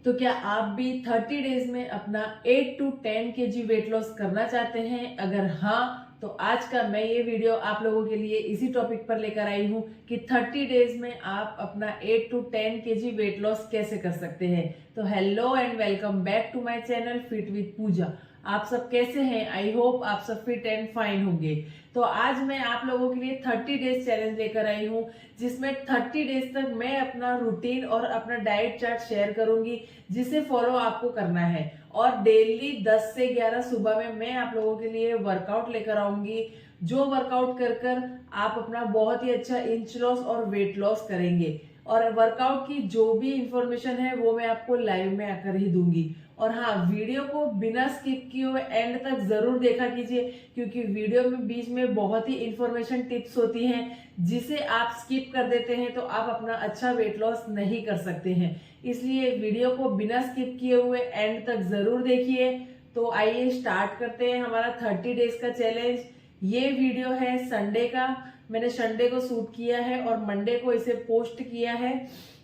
तो क्या आप भी 30 डेज में अपना 8 टू 10 केजी वेट लॉस करना चाहते हैं? अगर हाँ, तो आज का मैं ये वीडियो आप लोगों के लिए इसी टॉपिक पर लेकर आई हूँ कि 30 डेज में आप अपना 8 टू 10 केजी वेट लॉस कैसे कर सकते हैं। तो hello and welcome back to my channel fit with Pooja. आप सब कैसे हैं? आई होप आप सब फिट एंड फाइन होंगे। तो आज मैं आप लोगों के लिए 30 डेज चैलेंज लेकर आई हूँ, जिसमें 30 डेज तक मैं अपना रूटीन और अपना डाइट चार्ट शेयर करूंगी, जिसे फॉलो आपको करना है। और डेली 10 से 11 सुबह में मैं आप लोगों के लिए वर्कआउट लेकर आऊंगी, जो वर्कआउट कर कर आप अपना बहुत ही अच्छा इंच लॉस और वेट लॉस करेंगे। और वर्कआउट की जो भी इंफॉर्मेशन है वो मैं आपको लाइव में आकर ही दूंगी। और हाँ, वीडियो को बिना स्किप किए हुए एंड तक जरूर देखा कीजिए, क्योंकि वीडियो में बीच में बहुत ही इंफॉर्मेशन टिप्स होती हैं, जिसे आप स्किप कर देते हैं तो आप अपना अच्छा वेट लॉस नहीं कर सकते हैं। इसलिए वीडियो को बिना स्किप किए हुए एंड तक जरूर देखिए। तो आइए स्टार्ट करते हैं हमारा 30 डेज का चैलेंज। ये वीडियो है संडे का, मैंने संडे को शूट किया है और मंडे को इसे पोस्ट किया है।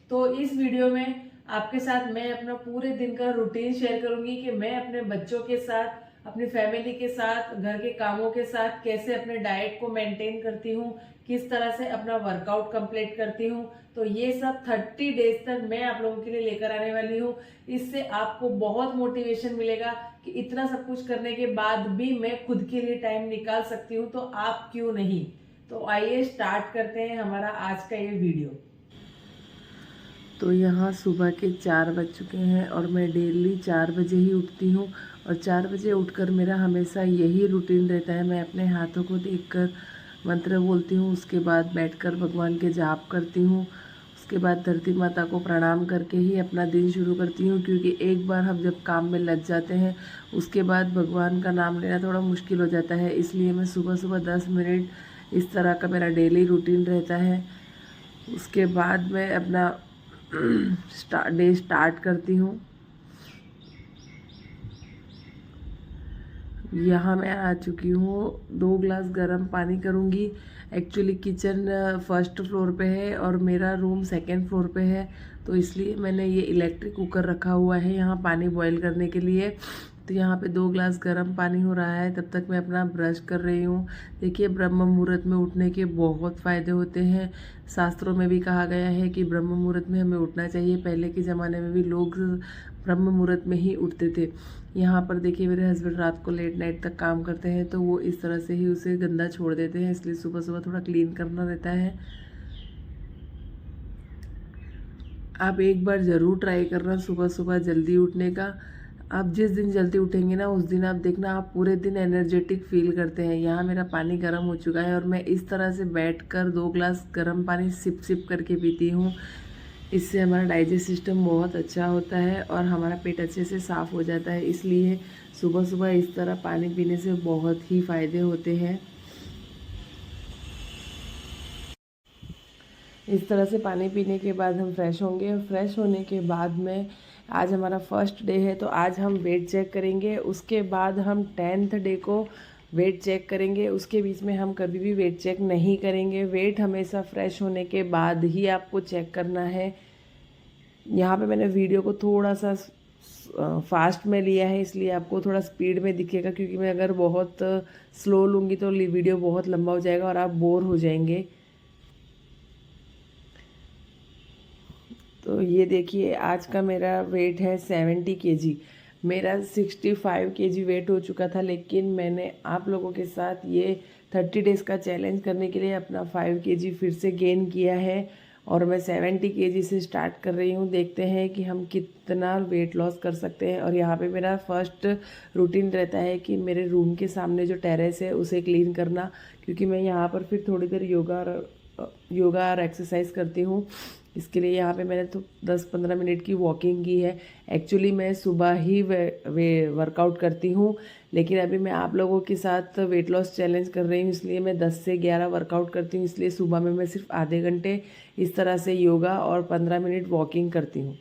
तो इस वीडियो में आपके साथ मैं अपना पूरे दिन का रूटीन शेयर करूंगी कि मैं अपने बच्चों के साथ, अपनी फैमिली के साथ, घर के कामों के साथ कैसे अपने डाइट को मेंटेन करती हूँ, किस तरह से अपना वर्कआउट कंप्लीट करती हूँ। तो ये सब 30 डेज तक मैं आप लोगों के लिए लेकर आने वाली हूँ। इससे आपको बहुत मोटिवेशन मिलेगा कि इतना सब कुछ करने के बाद भी मैं खुद के लिए टाइम निकाल सकती हूँ, तो आप क्यों नहीं। तो आइए स्टार्ट करते हैं हमारा आज का ये वीडियो। तो यहाँ सुबह के 4 बज चुके हैं और मैं डेली 4 बजे ही उठती हूँ। और 4 बजे उठकर मेरा हमेशा यही रूटीन रहता है, मैं अपने हाथों को देखकर मंत्र बोलती हूँ, उसके बाद बैठकर भगवान के जाप करती हूँ, उसके बाद धरती माता को प्रणाम करके ही अपना दिन शुरू करती हूँ। क्योंकि एक बार हम जब काम में लग जाते हैं उसके बाद भगवान का नाम लेना थोड़ा मुश्किल हो जाता है। इसलिए मैं सुबह सुबह 10 मिनट, इस तरह का मेरा डेली रूटीन रहता है। उसके बाद मैं अपना डे स्टार्ट करती हूँ। यहाँ मैं आ चुकी हूँ, 2 ग्लास गर्म पानी करूँगी। एक्चुअली किचन फर्स्ट फ्लोर पे है और मेरा रूम सेकंड फ्लोर पे है, तो इसलिए मैंने ये इलेक्ट्रिक कुकर रखा हुआ है यहाँ पानी बॉईल करने के लिए। तो यहाँ पे 2 ग्लास गर्म पानी हो रहा है, तब तक मैं अपना ब्रश कर रही हूँ। देखिए, ब्रह्म मुहूर्त में उठने के बहुत फ़ायदे होते हैं। शास्त्रों में भी कहा गया है कि ब्रह्म मुहूर्त में हमें उठना चाहिए। पहले के ज़माने में भी लोग ब्रह्म मुहूर्त में ही उठते थे। यहाँ पर देखिए, मेरे हस्बैंड रात को लेट नाइट तक काम करते हैं, तो वो इस तरह से ही उसे गंदा छोड़ देते हैं, इसलिए सुबह सुबह थोड़ा क्लीन करना रहता है। आप एक बार ज़रूर ट्राई करना सुबह सुबह जल्दी उठने का। आप जिस दिन जल्दी उठेंगे ना, उस दिन आप देखना आप पूरे दिन एनर्जेटिक फील करते हैं। यहाँ मेरा पानी गर्म हो चुका है और मैं इस तरह से बैठकर 2 ग्लास गर्म पानी सिप सिप करके पीती हूँ। इससे हमारा डाइजेस्ट सिस्टम बहुत अच्छा होता है और हमारा पेट अच्छे से साफ़ हो जाता है। इसलिए सुबह सुबह इस तरह पानी पीने से बहुत ही फ़ायदे होते हैं। इस तरह से पानी पीने के बाद हम फ्रेश होंगे और फ्रेश होने के बाद में, आज हमारा फर्स्ट डे है तो आज हम वेट चेक करेंगे। उसके बाद हम 10th डे को वेट चेक करेंगे। उसके बीच में हम कभी भी वेट चेक नहीं करेंगे। वेट हमेशा फ्रेश होने के बाद ही आपको चेक करना है। यहाँ पे मैंने वीडियो को थोड़ा सा फास्ट में लिया है, इसलिए आपको थोड़ा स्पीड में दिखेगा, क्योंकि मैं अगर बहुत स्लो लूँगी तो वीडियो बहुत लंबा हो जाएगा और आप बोर हो जाएंगे। तो ये देखिए, आज का मेरा वेट है 70 केजी। मेरा 65 केजी वेट हो चुका था, लेकिन मैंने आप लोगों के साथ ये 30 डेज़ का चैलेंज करने के लिए अपना 5 केजी फिर से गेन किया है और मैं 70 केजी से स्टार्ट कर रही हूँ। देखते हैं कि हम कितना वेट लॉस कर सकते हैं। और यहाँ पे मेरा फर्स्ट रूटीन रहता है कि मेरे रूम के सामने जो टेरेस है उसे क्लीन करना, क्योंकि मैं यहाँ पर फिर थोड़ी देर योगा और एक्सरसाइज करती हूँ। इसके लिए यहाँ पे मैंने तो 10-15 मिनट की वॉकिंग की है। एक्चुअली मैं सुबह ही वे वर्कआउट करती हूँ, लेकिन अभी मैं आप लोगों के साथ वेट लॉस चैलेंज कर रही हूँ, इसलिए मैं 10 से 11 वर्कआउट करती हूँ। इसलिए सुबह में मैं सिर्फ आधे घंटे इस तरह से योगा और 15 मिनट वॉकिंग करती हूँ।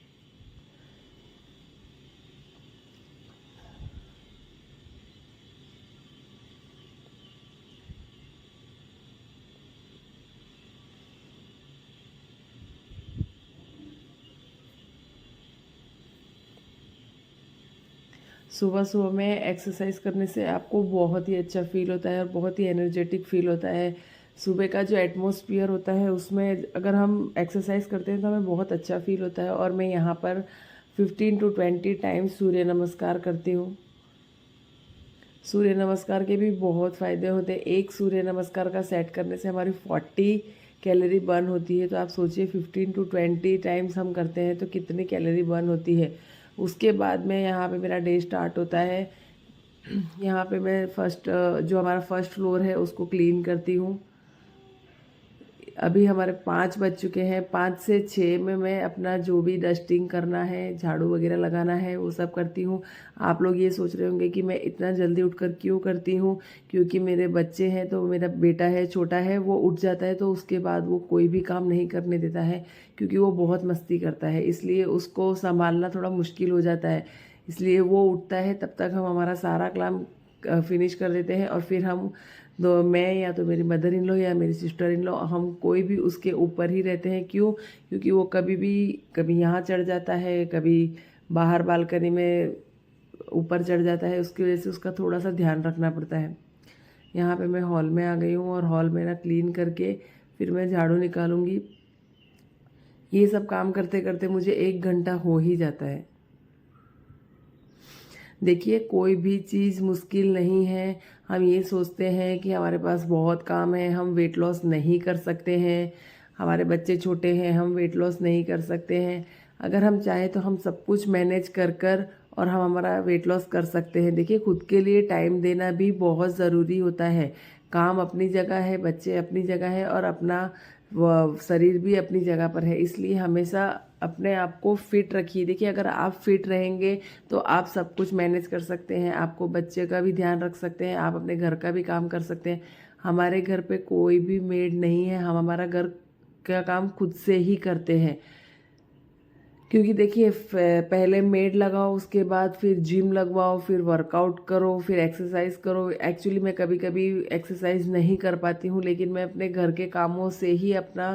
सुबह सुबह में एक्सरसाइज करने से आपको बहुत ही अच्छा फील होता है और बहुत ही एनर्जेटिक फील होता है। सुबह का जो एटमॉस्फेयर होता है उसमें अगर हम एक्सरसाइज करते हैं तो हमें बहुत अच्छा फील होता है। और मैं यहाँ पर 15 to 20 टाइम्स सूर्य नमस्कार करती हूँ। सूर्य नमस्कार के भी बहुत फ़ायदे होते हैं। एक सूर्य नमस्कार का सेट करने से हमारी 40 कैलोरी बर्न होती है। तो आप सोचिए 15 to 20 टाइम्स हम करते हैं तो कितनी कैलोरी बर्न होती है। उसके बाद में यहाँ पे मेरा डे स्टार्ट होता है। यहाँ पे मैं जो हमारा फर्स्ट फ्लोर है उसको क्लीन करती हूँ। अभी हमारे 5 बज चुके हैं। 5 से 6 में मैं अपना जो भी डस्टिंग करना है, झाड़ू वगैरह लगाना है, वो सब करती हूँ। आप लोग ये सोच रहे होंगे कि मैं इतना जल्दी उठकर क्यों करती हूँ, क्योंकि मेरे बच्चे हैं। तो मेरा बेटा है, छोटा है, वो उठ जाता है तो उसके बाद वो कोई भी काम नहीं करने देता है, क्योंकि वो बहुत मस्ती करता है। इसलिए उसको संभालना थोड़ा मुश्किल हो जाता है। इसलिए वो उठता है तब तक हम हमारा सारा काम फिनिश कर देते हैं। और फिर हम दो, मैं या तो मेरी मदर इन लॉ या मेरी सिस्टर इन लॉ, हम कोई भी उसके ऊपर ही रहते हैं। क्यों? क्योंकि वो कभी यहाँ चढ़ जाता है, कभी बाहर बालकनी में ऊपर चढ़ जाता है। उसकी वजह से उसका थोड़ा सा ध्यान रखना पड़ता है। यहाँ पे मैं हॉल में आ गई हूँ और हॉल मेरा क्लीन करके फिर मैं झाड़ू निकालूंगी। ये सब काम करते करते मुझे 1 घंटा हो ही जाता है। देखिए, कोई भी चीज़ मुश्किल नहीं है। हम ये सोचते हैं कि हमारे पास बहुत काम है, हम वेट लॉस नहीं कर सकते हैं, हमारे बच्चे छोटे हैं, हम वेट लॉस नहीं कर सकते हैं। अगर हम चाहें तो हम सब कुछ मैनेज कर कर और हम हमारा वेट लॉस कर सकते हैं। देखिए, खुद के लिए टाइम देना भी बहुत ज़रूरी होता है। काम अपनी जगह है, बच्चे अपनी जगह है और अपना शरीर भी अपनी जगह पर है। इसलिए हमेशा अपने आप को फिट रखिए। देखिए, अगर आप फिट रहेंगे तो आप सब कुछ मैनेज कर सकते हैं। आपको बच्चे का भी ध्यान रख सकते हैं, आप अपने घर का भी काम कर सकते हैं। हमारे घर पे कोई भी मेड नहीं है, हम हमारा घर का काम खुद से ही करते हैं। क्योंकि देखिए, पहले मेड लगाओ, उसके बाद फिर जिम लगवाओ, फिर वर्कआउट करो, फिर एक्सरसाइज करो। एक्चुअली मैं कभी कभी एक्सरसाइज नहीं कर पाती हूँ, लेकिन मैं अपने घर के कामों से ही अपना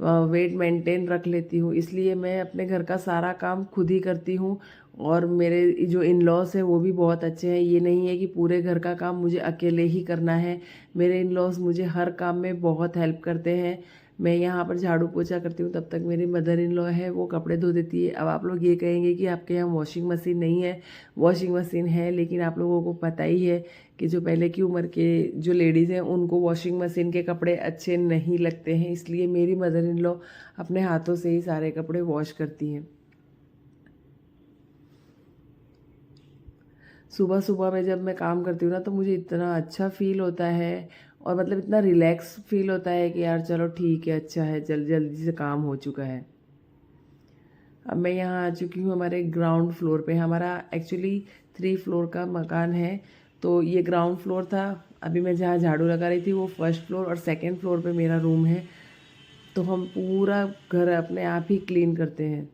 वेट मेंटेन रख लेती हूँ। इसलिए मैं अपने घर का सारा काम खुद ही करती हूँ। और मेरे जो इन लॉज हैं वो भी बहुत अच्छे हैं। ये नहीं है कि पूरे घर का काम मुझे अकेले ही करना है। मेरे इन लॉज मुझे हर काम में बहुत हेल्प करते हैं। मैं यहाँ पर झाड़ू पोछा करती हूँ, तब तक मेरी मदर इन लॉ है, वो कपड़े धो देती है। अब आप लोग ये कहेंगे कि आपके यहाँ वॉशिंग मशीन नहीं है। वॉशिंग मशीन है, लेकिन आप लोगों को पता ही है कि जो पहले की उम्र के जो लेडीज़ हैं उनको वॉशिंग मशीन के कपड़े अच्छे नहीं लगते हैं। इसलिए मेरी मदर इन लॉ अपने हाथों से ही सारे कपड़े वॉश करती हैं। सुबह सुबह में जब मैं काम करती हूँ ना तो मुझे इतना अच्छा फील होता है और मतलब इतना रिलैक्स फील होता है कि यार चलो ठीक है, अच्छा है, जल्दी जल्दी से काम हो चुका है। अब मैं यहाँ आ चुकी हूँ हमारे ग्राउंड फ्लोर पे। हमारा एक्चुअली 3 फ्लोर का मकान है, तो ये ग्राउंड फ्लोर था। अभी मैं जहाँ झाड़ू लगा रही थी वो फर्स्ट फ्लोर और सेकेंड फ्लोर पे मेरा रूम है। तो हम पूरा घर अपने आप ही क्लीन करते हैं।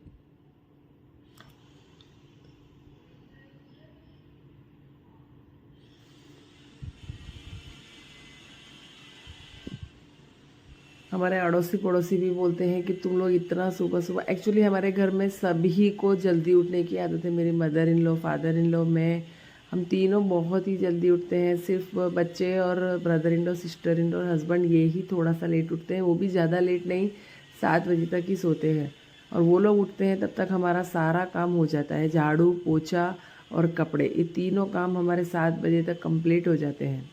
हमारे अड़ोसी पड़ोसी भी बोलते हैं कि तुम लोग इतना सुबह सुबह, एक्चुअली हमारे घर में सभी को जल्दी उठने की आदत है। मेरी mother in law, father in law, मैं, हम तीनों बहुत ही जल्दी उठते हैं। सिर्फ बच्चे और brother in law, sister in law, husband, ये ही थोड़ा सा लेट उठते हैं। वो भी ज़्यादा लेट नहीं, 7 बजे तक ही सोते हैं। और वो लोग उठते हैं तब तक हमारा सारा काम हो जाता है। झाड़ू पोछा और कपड़े, ये तीनों काम हमारे 7 बजे तक कंप्लीट हो जाते हैं।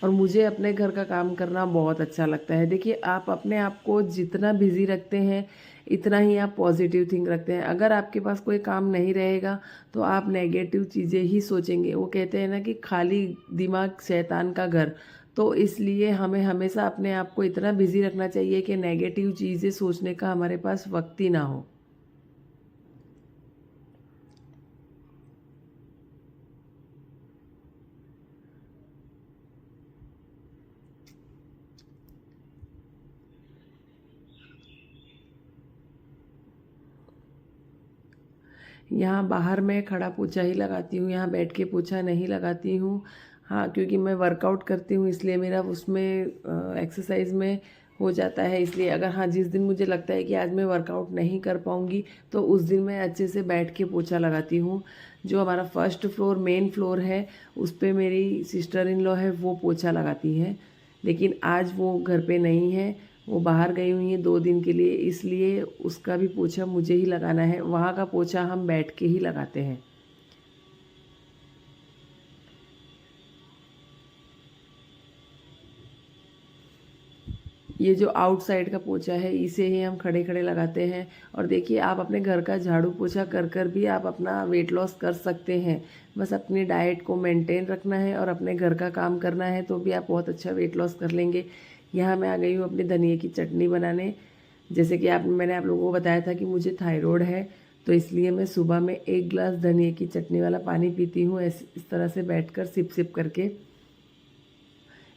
और मुझे अपने घर का काम करना बहुत अच्छा लगता है। देखिए, आप अपने आप को जितना बिज़ी रखते हैं इतना ही आप पॉजिटिव थिंक रखते हैं। अगर आपके पास कोई काम नहीं रहेगा तो आप नेगेटिव चीज़ें ही सोचेंगे। वो कहते हैं ना कि खाली दिमाग शैतान का घर। तो इसलिए हमें हमेशा अपने आप को इतना बिज़ी रखना चाहिए कि नेगेटिव चीज़ें सोचने का हमारे पास वक्त ही ना हो। यहाँ बाहर मैं खड़ा पोछा ही लगाती हूँ, यहाँ बैठ के पोछा नहीं लगाती हूँ। हाँ, क्योंकि मैं वर्कआउट करती हूँ इसलिए मेरा उसमें एक्सरसाइज में हो जाता है। इसलिए अगर हाँ जिस दिन मुझे लगता है कि आज मैं वर्कआउट नहीं कर पाऊँगी तो उस दिन मैं अच्छे से बैठ के पोछा लगाती हूँ। जो हमारा फर्स्ट फ्लोर मेन फ्लोर है उस पे मेरी सिस्टर इन लॉ है, वो पोछा लगाती है, लेकिन आज वो घर पे नहीं है, वो बाहर गई हुई हैं 2 दिन के लिए, इसलिए उसका भी पोछा मुझे ही लगाना है। वहाँ का पोछा हम बैठ के ही लगाते हैं। ये जो आउटसाइड का पोछा है इसे ही हम खड़े खड़े लगाते हैं। और देखिए आप अपने घर का झाड़ू पोछा कर कर भी आप अपना वेट लॉस कर सकते हैं। बस अपनी डाइट को मेंटेन रखना है और अपने घर का काम करना है तो भी आप बहुत अच्छा वेट लॉस कर लेंगे। यहाँ मैं आ गई हूँ अपनी धनिए की चटनी बनाने। जैसे कि मैंने आप लोगों को बताया था कि मुझे थायराइड है, तो इसलिए मैं सुबह में 1 गिलास धनिए की चटनी वाला पानी पीती हूँ, इस तरह से बैठकर सिप सिप करके।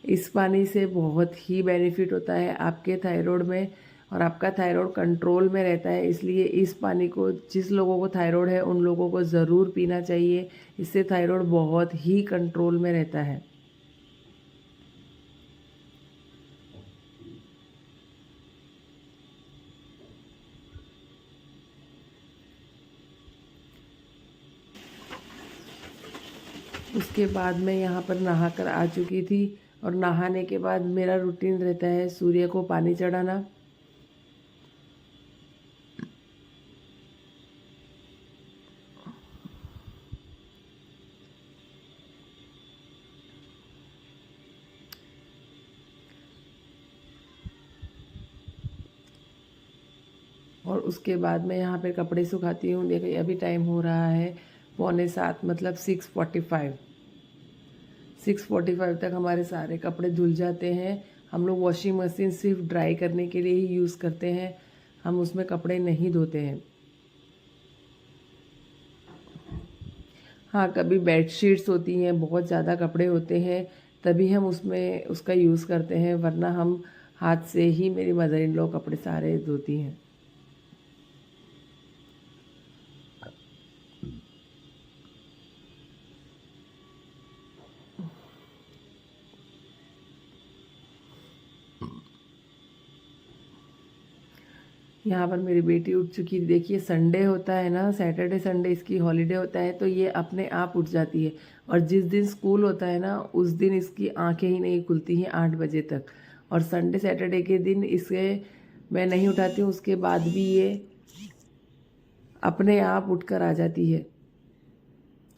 इस पानी से बहुत ही बेनिफिट होता है आपके थायराइड में, और आपका थायराइड कंट्रोल में रहता है। इसलिए इस पानी को जिस लोगों को थायराइड है उन लोगों को ज़रूर पीना चाहिए। इससे थायराइड बहुत ही कंट्रोल में रहता है। उसके बाद मैं यहाँ पर नहा कर आ चुकी थी, और नहाने के बाद मेरा रूटीन रहता है सूर्य को पानी चढ़ाना। और उसके बाद मैं यहाँ पे कपड़े सुखाती हूँ। देखिए अभी टाइम हो रहा है 6:45, मतलब 6:45। 6:45 तक हमारे सारे कपड़े धुल जाते हैं। हम लोग वॉशिंग मशीन सिर्फ ड्राई करने के लिए ही यूज़ करते हैं, हम उसमें कपड़े नहीं धोते हैं। हाँ, कभी बेडशीट्स होती हैं, बहुत ज़्यादा कपड़े होते हैं, तभी हम उसमें उसका यूज़ करते हैं, वरना हम हाथ से ही मेरी मदर इन लॉ कपड़े सारे धोती हैं। यहाँ पर मेरी बेटी उठ चुकी है। देखिए संडे होता है ना, सैटरडे संडे इसकी हॉलीडे होता है, तो ये अपने आप उठ जाती है। और जिस दिन स्कूल होता है ना उस दिन इसकी आंखें ही नहीं खुलती हैं 8 बजे तक। और संडे सैटरडे के दिन इसे मैं नहीं उठाती हूँ, उसके बाद भी ये अपने आप उठकर आ जाती है।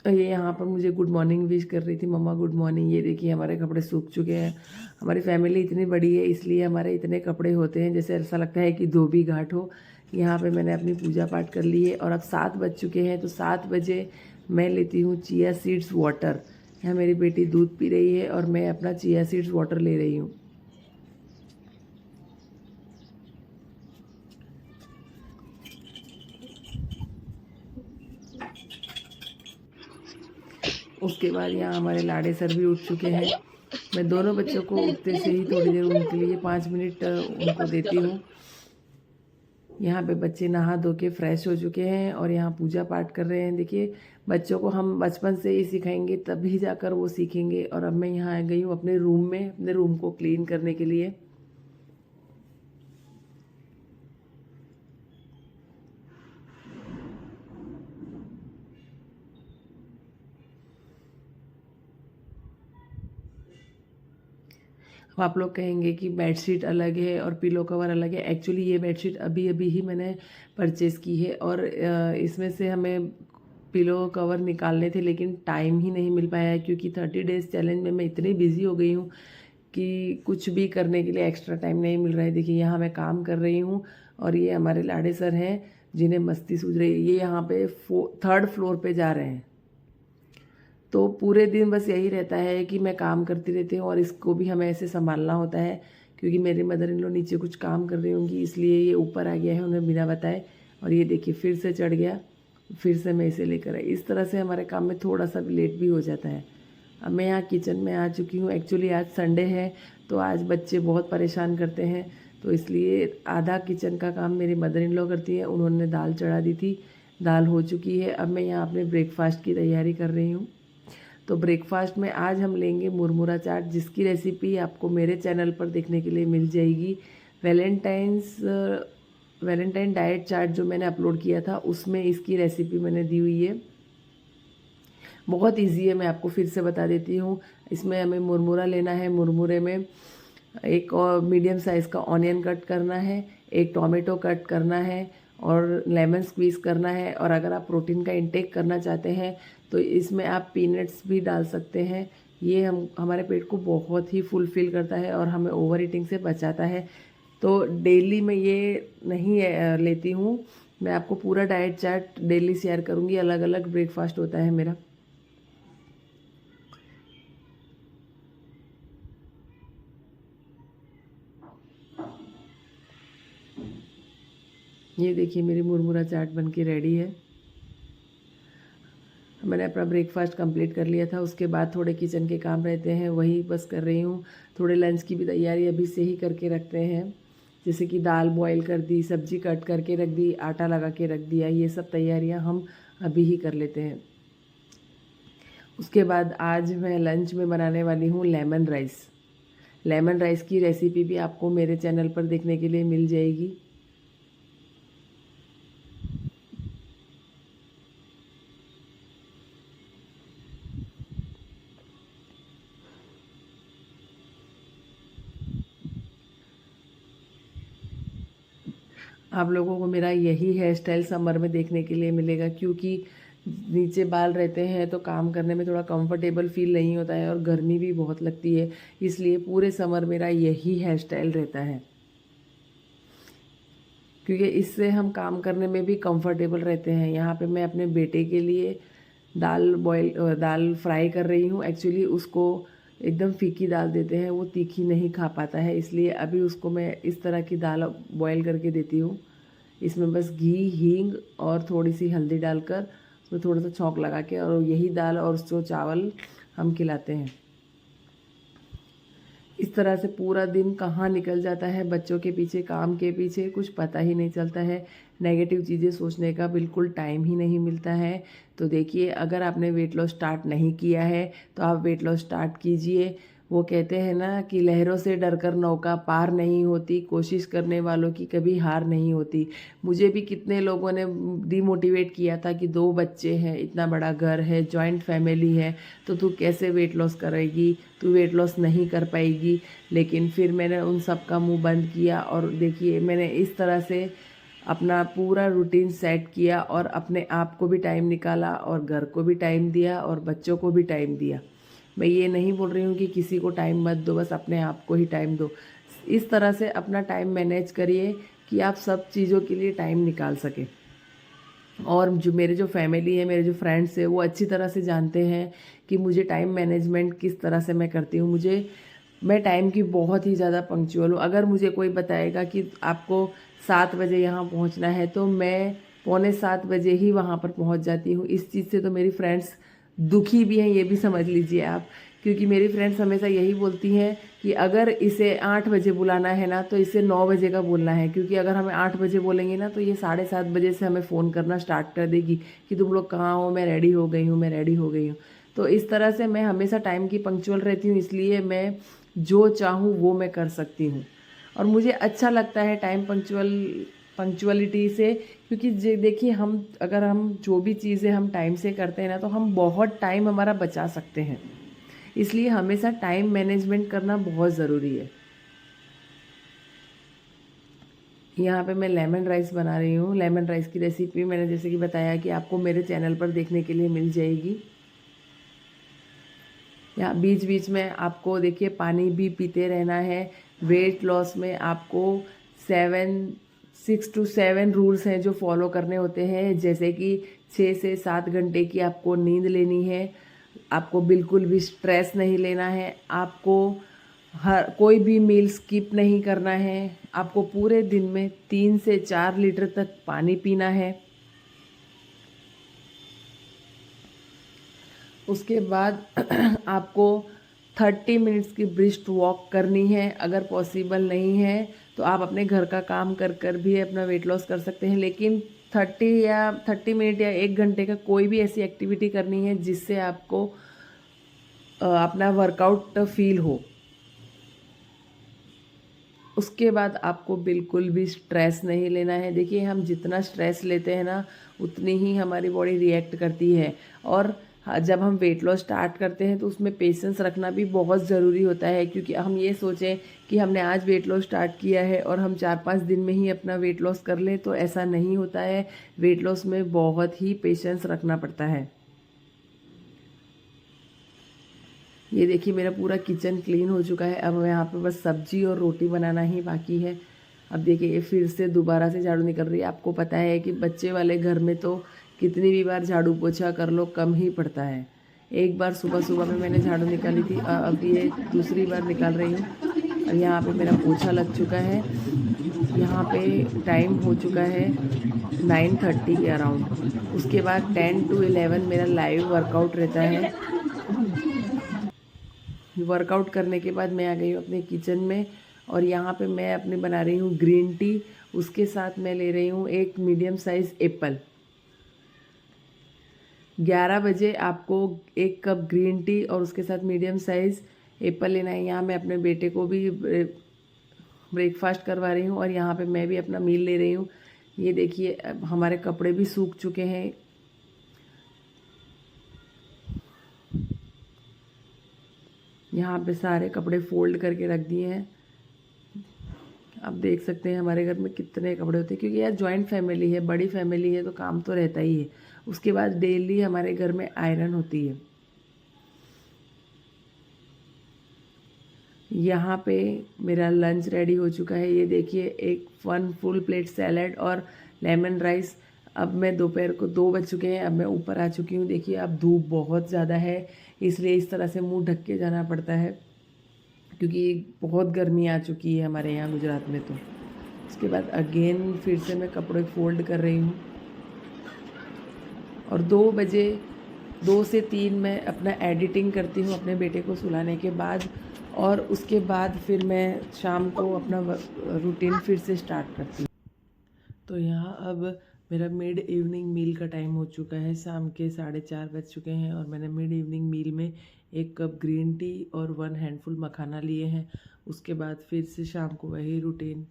ये यहाँ पर मुझे गुड मॉर्निंग विश कर रही थी, मम्मा गुड मॉर्निंग। ये देखिए हमारे कपड़े सूख चुके हैं। हमारी फैमिली इतनी बड़ी है इसलिए हमारे इतने कपड़े होते हैं, जैसे ऐसा लगता है कि धोबी घाट हो। यहाँ पे मैंने अपनी पूजा पाठ कर ली है और अब 7 बज चुके हैं, तो 7 बजे मैं लेती हूँ चिया सीड्स वाटर। यहाँ मेरी बेटी दूध पी रही है और मैं अपना चिया सीड्स वाटर ले रही हूँ। उसके बाद यहाँ हमारे लाड़े सर भी उठ चुके हैं। मैं दोनों बच्चों को उठते से ही थोड़ी देर उनके लिए 5 मिनट उनको देती हूँ। यहाँ पे बच्चे नहा धो के फ्रेश हो चुके हैं और यहाँ पूजा पाठ कर रहे हैं। देखिए बच्चों को हम बचपन से ही सिखाएंगे तभी जाकर वो सीखेंगे। और अब मैं यहाँ आ गई हूँ अपने रूम में, अपने रूम को क्लीन करने के लिए। अब आप लोग कहेंगे कि बेडशीट अलग है और पिलो कवर अलग है। एक्चुअली ये बेडशीट अभी अभी ही मैंने परचेज़ की है और इसमें से हमें पिलो कवर निकालने थे, लेकिन टाइम ही नहीं मिल पाया है क्योंकि 30 डेज़ चैलेंज में मैं इतनी बिजी हो गई हूँ कि कुछ भी करने के लिए एक्स्ट्रा टाइम नहीं मिल रहा है। देखिए यहाँ मैं काम कर रही हूँ और ये हमारे लाड़े सर हैं जिन्हें मस्ती सूझ रही है। ये यहाँ पे 3rd फ्लोर पे जा रहे हैं, तो पूरे दिन बस यही रहता है कि मैं काम करती रहती हूँ और इसको भी हमें ऐसे संभालना होता है क्योंकि मेरी मदर इन लॉ नीचे कुछ काम कर रही होंगी, इसलिए ये ऊपर आ गया है उन्हें बिना बताए। और ये देखिए फिर से चढ़ गया, फिर से मैं इसे लेकर आई। इस तरह से हमारे काम में थोड़ा सा भी लेट भी हो जाता है। अब मैं यहाँ किचन में आ चुकी हूँ। एक्चुअली आज संडे है तो आज बच्चे बहुत परेशान करते हैं, तो इसलिए आधा किचन का काम मेरी मदर इन लॉ करती है। उन्होंने दाल चढ़ा दी थी, दाल हो चुकी है। अब मैं यहाँ अपने ब्रेकफास्ट की तैयारी कर रही हूँ। तो ब्रेकफास्ट में आज हम लेंगे मुरमुरा चाट, जिसकी रेसिपी आपको मेरे चैनल पर देखने के लिए मिल जाएगी। वैलेंटाइन डाइट चार्ट जो मैंने अपलोड किया था उसमें इसकी रेसिपी मैंने दी हुई है। बहुत इजी है, मैं आपको फिर से बता देती हूँ। इसमें हमें मुरमुरा लेना है। मुरमुरे में एक और मीडियम साइज़ का ऑनियन कट करना है, एक टोमेटो कट करना है और लेमन स्क्वीज़ करना है। और अगर आप प्रोटीन का इंटेक करना चाहते हैं तो इसमें आप पीनट्स भी डाल सकते हैं। ये हमारे पेट को बहुत ही फुलफिल करता है और हमें ओवर ईटिंग से बचाता है। तो डेली मैं ये नहीं लेती हूँ, मैं आपको पूरा डाइट चार्ट डेली शेयर करूँगी। अलग अलग ब्रेकफास्ट होता है मेरा। ये देखिए मेरी मुरमुरा चाट बन के रेडी है। मैंने अपना ब्रेकफास्ट कंप्लीट कर लिया था। उसके बाद थोड़े किचन के काम रहते हैं, वही बस कर रही हूँ। थोड़े लंच की भी तैयारी अभी से ही करके रखते हैं, जैसे कि दाल बॉईल कर दी, सब्जी कट करके रख दी, आटा लगा के रख दिया। ये सब तैयारियाँ हम अभी ही कर लेते हैं। उसके बाद आज मैं लंच में बनाने वाली हूँ लेमन राइस। लेमन राइस की रेसिपी भी आपको मेरे चैनल पर देखने के लिए मिल जाएगी। आप लोगों को मेरा यही हेयर स्टाइल समर में देखने के लिए मिलेगा, क्योंकि नीचे बाल रहते हैं तो काम करने में थोड़ा कंफर्टेबल फील नहीं होता है और गर्मी भी बहुत लगती है। इसलिए पूरे समर मेरा यही हेयर स्टाइल रहता है, क्योंकि इससे हम काम करने में भी कंफर्टेबल रहते हैं। यहाँ पे मैं अपने बेटे के लिए दाल फ्राई कर रही हूँ। एक्चुअली उसको एकदम फीकी दाल देते हैं, वो तीखी नहीं खा पाता है, इसलिए अभी उसको मैं इस तरह की दाल बॉयल करके देती हूँ। इसमें बस घी, हींग और थोड़ी सी हल्दी डालकर उसमें थोड़ा सा छौंक लगा के, और यही दाल और उसको चावल हम खिलाते हैं। इस तरह से पूरा दिन कहाँ निकल जाता है बच्चों के पीछे, काम के पीछे, कुछ पता ही नहीं चलता है। नेगेटिव चीज़ें सोचने का बिल्कुल टाइम ही नहीं मिलता है। तो देखिए, अगर आपने वेट लॉस स्टार्ट नहीं किया है तो आप वेट लॉस स्टार्ट कीजिए। वो कहते हैं ना कि लहरों से डरकर नौका पार नहीं होती, कोशिश करने वालों की कभी हार नहीं होती। मुझे भी कितने लोगों ने डिमोटिवेट किया था कि 2 बच्चे हैं, इतना बड़ा घर है, जॉइंट फैमिली है, तो तू कैसे वेट लॉस करेगी, तू वेट लॉस नहीं कर पाएगी। लेकिन फिर मैंने उन सब का मुंह बंद किया और देखिए मैंने इस तरह से अपना पूरा रूटीन सेट किया और अपने आप को भी टाइम निकाला और घर को भी टाइम दिया और बच्चों को भी टाइम दिया। मैं ये नहीं बोल रही हूँ कि किसी को टाइम मत दो, बस अपने आप को ही टाइम दो। इस तरह से अपना टाइम मैनेज करिए कि आप सब चीज़ों के लिए टाइम निकाल सकें। और जो फैमिली है, मेरे जो फ्रेंड्स है, वो अच्छी तरह से जानते हैं कि मुझे टाइम मैनेजमेंट किस तरह से मैं करती हूँ। मैं टाइम की बहुत ही ज़्यादा पंक्चुअल हूँ। अगर मुझे कोई बताएगा कि आपको 7 बजे यहाँ पहुँचना है तो मैं 6:45 ही वहाँ पर पहुँच जाती हूँ। इस चीज़ से तो मेरी फ्रेंड्स दुखी भी हैं, ये भी समझ लीजिए आप, क्योंकि मेरी फ्रेंड्स हमेशा यही बोलती हैं कि अगर इसे 8 बजे बुलाना है ना तो इसे 9 बजे का बोलना है, क्योंकि अगर हमें 8 बजे बोलेंगे ना तो ये 7:30 बजे से हमें फ़ोन करना स्टार्ट कर देगी कि तुम लोग कहाँ हो, मैं रेडी हो गई हूँ, मैं रेडी हो गई हूँ। तो इस तरह से मैं हमेशा टाइम की पंक्चुअल रहती हूँ, इसलिए मैं जो चाहूँ वो मैं कर सकती हूँ। और मुझे अच्छा लगता है टाइम पंक्चुअलिटी से, क्योंकि देखिए अगर हम जो भी चीज़ें हम टाइम से करते हैं ना तो हम बहुत टाइम हमारा बचा सकते हैं। इसलिए हमेशा टाइम मैनेजमेंट करना बहुत ज़रूरी है। यहाँ पे मैं लेमन राइस बना रही हूँ। लेमन राइस की रेसिपी मैंने जैसे कि बताया कि आपको मेरे चैनल पर देखने के लिए मिल जाएगी। यहाँ बीच बीच में आपको देखिए पानी भी पीते रहना है। वेट लॉस में आपको 6 to 7 रूल्स हैं जो फॉलो करने होते हैं, जैसे कि 6 से 7 घंटे की आपको नींद लेनी है, आपको बिल्कुल भी स्ट्रेस नहीं लेना है, आपको कोई भी मील स्किप नहीं करना है, आपको पूरे दिन में 3 से 4 लीटर तक पानी पीना है। उसके बाद आपको 30 मिनट्स की ब्रिस्क वॉक करनी है। अगर पॉसिबल नहीं है तो आप अपने घर का काम कर कर भी अपना वेट लॉस कर सकते हैं, लेकिन 30 मिनट या 1 घंटे का कोई भी ऐसी एक्टिविटी करनी है जिससे आपको अपना वर्कआउट फील हो। उसके बाद आपको बिल्कुल भी स्ट्रेस नहीं लेना है। देखिए हम जितना स्ट्रेस लेते हैं ना उतनी ही हमारी बॉडी रिएक्ट करती है। और जब हम वेट लॉस स्टार्ट करते हैं तो उसमें पेशेंस रखना भी बहुत ज़रूरी होता है, क्योंकि हम ये सोचें कि हमने आज वेट लॉस स्टार्ट किया है और हम 4-5 दिन में ही अपना वेट लॉस कर लें, तो ऐसा नहीं होता है। वेट लॉस में बहुत ही पेशेंस रखना पड़ता है। ये देखिए मेरा पूरा किचन क्लीन हो चुका है। अब यहाँ पे बस सब्जी और रोटी बनाना ही बाकी है। अब देखिए ये फिर से दोबारा से झाड़ू निकल रही है। आपको पता है कि बच्चे वाले घर में तो कितनी भी बार झाड़ू पोछा कर लो कम ही पड़ता है। एक बार सुबह सुबह में मैंने झाड़ू निकाली थी, अब ये दूसरी बार निकाल रही हूँ। और यहाँ पे मेरा पोछा लग चुका है। यहाँ पे टाइम हो चुका है 9:30 के अराउंड। उसके बाद 10 to 11 मेरा लाइव वर्कआउट रहता है। वर्कआउट करने के बाद मैं आ गई हूँ अपने किचन में, और यहाँ पे मैं अपने बना रही हूँ ग्रीन टी। उसके साथ मैं ले रही हूँ एक मीडियम साइज़ एप्पल। 11 बजे आपको एक कप ग्रीन टी और उसके साथ मीडियम साइज़ एप्पल लेना है। यहाँ मैं अपने बेटे को भी ब्रेकफास्ट करवा रही हूँ और यहाँ पे मैं भी अपना मील ले रही हूँ। ये देखिए हमारे कपड़े भी सूख चुके हैं। यहाँ पे सारे कपड़े फोल्ड करके रख दिए हैं। आप देख सकते हैं हमारे घर में कितने कपड़े होते हैं, क्योंकि यार जॉइंट फैमिली है, बड़ी फैमिली है, तो काम तो रहता ही है। उसके बाद डेली हमारे घर में आयरन होती है। यहाँ पे मेरा लंच रेडी हो चुका है। ये देखिए एक फुल प्लेट सैलड और लेमन राइस। अब मैं दोपहर को 2 बज चुके हैं, अब मैं ऊपर आ चुकी हूँ। देखिए अब धूप बहुत ज़्यादा है, इसलिए इस तरह से मुंह ढक के जाना पड़ता है, क्योंकि बहुत गर्मी आ चुकी है हमारे यहाँ गुजरात में। तो उसके बाद अगेन फिर से मैं कपड़े फोल्ड कर रही हूँ, और 2 बजे 2 से 3 मैं अपना एडिटिंग करती हूँ अपने बेटे को सुलाने के बाद, और उसके बाद फिर मैं शाम को अपना रूटीन फिर से स्टार्ट करती हूँ। तो यहाँ अब मेरा मिड इवनिंग मील का टाइम हो चुका है। शाम के 4:30 बज चुके हैं और मैंने मिड इवनिंग मील में 1 कप ग्रीन टी और 1 हैंडफुल मखाना लिए हैं। उसके बाद फिर से शाम को वही रूटीन।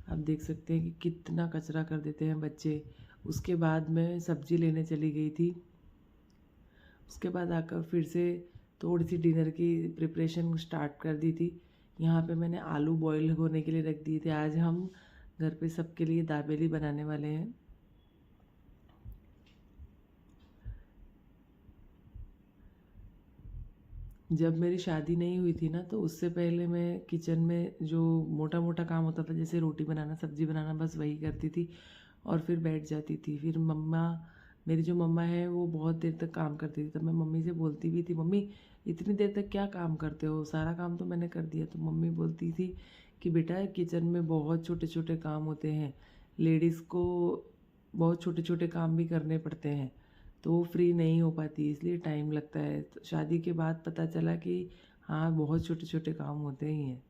आप देख सकते हैं कि कितना कचरा कर देते हैं बच्चे। उसके बाद मैं सब्ज़ी लेने चली गई थी। उसके बाद आकर फिर से थोड़ी सी डिनर की प्रिपरेशन स्टार्ट कर दी थी। यहाँ पे मैंने आलू बॉईल होने के लिए रख दिए थे। आज हम घर पे सबके लिए दाबेली बनाने वाले हैं। जब मेरी शादी नहीं हुई थी ना, तो उससे पहले मैं किचन में जो मोटा मोटा काम होता था, जैसे रोटी बनाना, सब्ज़ी बनाना, बस वही करती थी और फिर बैठ जाती थी। फिर मेरी जो मम्मा है वो बहुत देर तक काम करती थी, तब मैं मम्मी से बोलती भी थी, मम्मी इतनी देर तक क्या काम करते हो, सारा काम तो मैंने कर दिया। तो मम्मी बोलती थी कि बेटा किचन में बहुत छोटे छोटे काम होते हैं, लेडीज़ को बहुत छोटे छोटे काम भी करने पड़ते हैं, तो वो फ्री नहीं हो पाती, इसलिए टाइम लगता है। तो शादी के बाद पता चला कि हाँ बहुत छोटे छोटे काम होते ही हैं।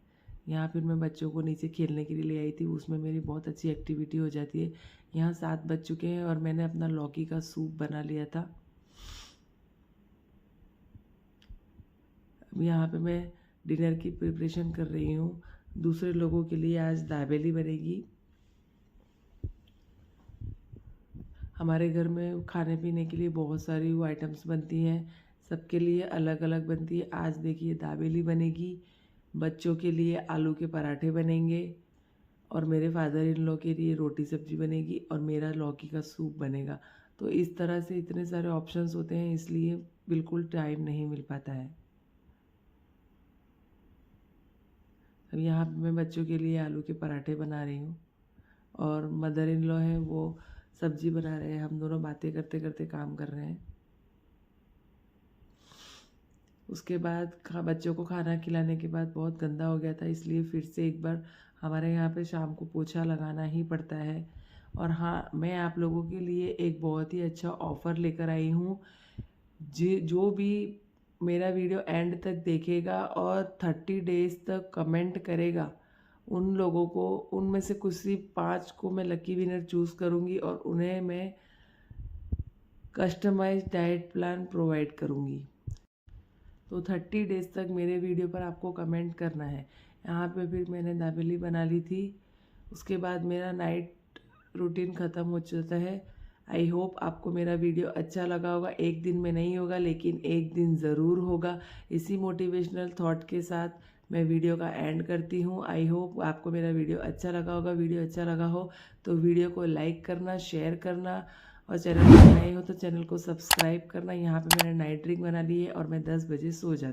यहाँ फिर मैं बच्चों को नीचे खेलने के लिए ले आई थी, उसमें मेरी बहुत अच्छी एक्टिविटी हो जाती है। यहाँ 7 बज चुके हैं और मैंने अपना लौकी का सूप बना लिया था। अब यहाँ पे मैं डिनर की प्रिपरेशन कर रही हूँ। दूसरे लोगों के लिए आज दाबेली बनेगी। हमारे घर में खाने पीने के लिए बहुत सारी वो आइटम्स बनती हैं, सबके लिए अलग अलग बनती है। आज देखिए दाबेली बनेगी, बच्चों के लिए आलू के पराठे बनेंगे, और मेरे फादर इन लॉ के लिए रोटी सब्जी बनेगी, और मेरा लौकी का सूप बनेगा। तो इस तरह से इतने सारे ऑप्शंस होते हैं, इसलिए बिल्कुल टाइम नहीं मिल पाता है। अब यहाँ पे मैं बच्चों के लिए आलू के पराठे बना रही हूँ, और मदर इन लॉ है वो सब्जी बना रहे हैं। हम दोनों बातें करते करते काम कर रहे हैं। उसके बाद बच्चों को खाना खिलाने के बाद बहुत गंदा हो गया था, इसलिए फिर से एक बार हमारे यहाँ पे शाम को पोछा लगाना ही पड़ता है। और हाँ, मैं आप लोगों के लिए एक बहुत ही अच्छा ऑफ़र लेकर आई हूँ। जो भी मेरा वीडियो एंड तक देखेगा और 30 डेज़ तक कमेंट करेगा, उन लोगों को, उनमें से कुछ सिर्फ 5 को मैं लकी विनर चूज़ करूँगी और उन्हें मैं कस्टमाइज्ड डाइट प्लान प्रोवाइड करूँगी। तो 30 डेज़ तक मेरे वीडियो पर आपको कमेंट करना है। यहाँ पे फिर मैंने दाबेली बना ली थी। उसके बाद मेरा नाइट रूटीन ख़त्म हो जाता है। आई होप आपको मेरा वीडियो अच्छा लगा होगा। एक दिन में नहीं होगा लेकिन एक दिन ज़रूर होगा। इसी मोटिवेशनल थॉट के साथ मैं वीडियो का एंड करती हूँ। आई होप आपको मेरा वीडियो अच्छा लगा होगा। वीडियो अच्छा लगा हो तो वीडियो को लाइक करना, शेयर करना और चैनल पर नए हो तो चैनल को सब्सक्राइब करना। यहाँ पे मैंने नाइट ड्रिंक बना ली है और मैं 10 बजे सो जाती हूँ।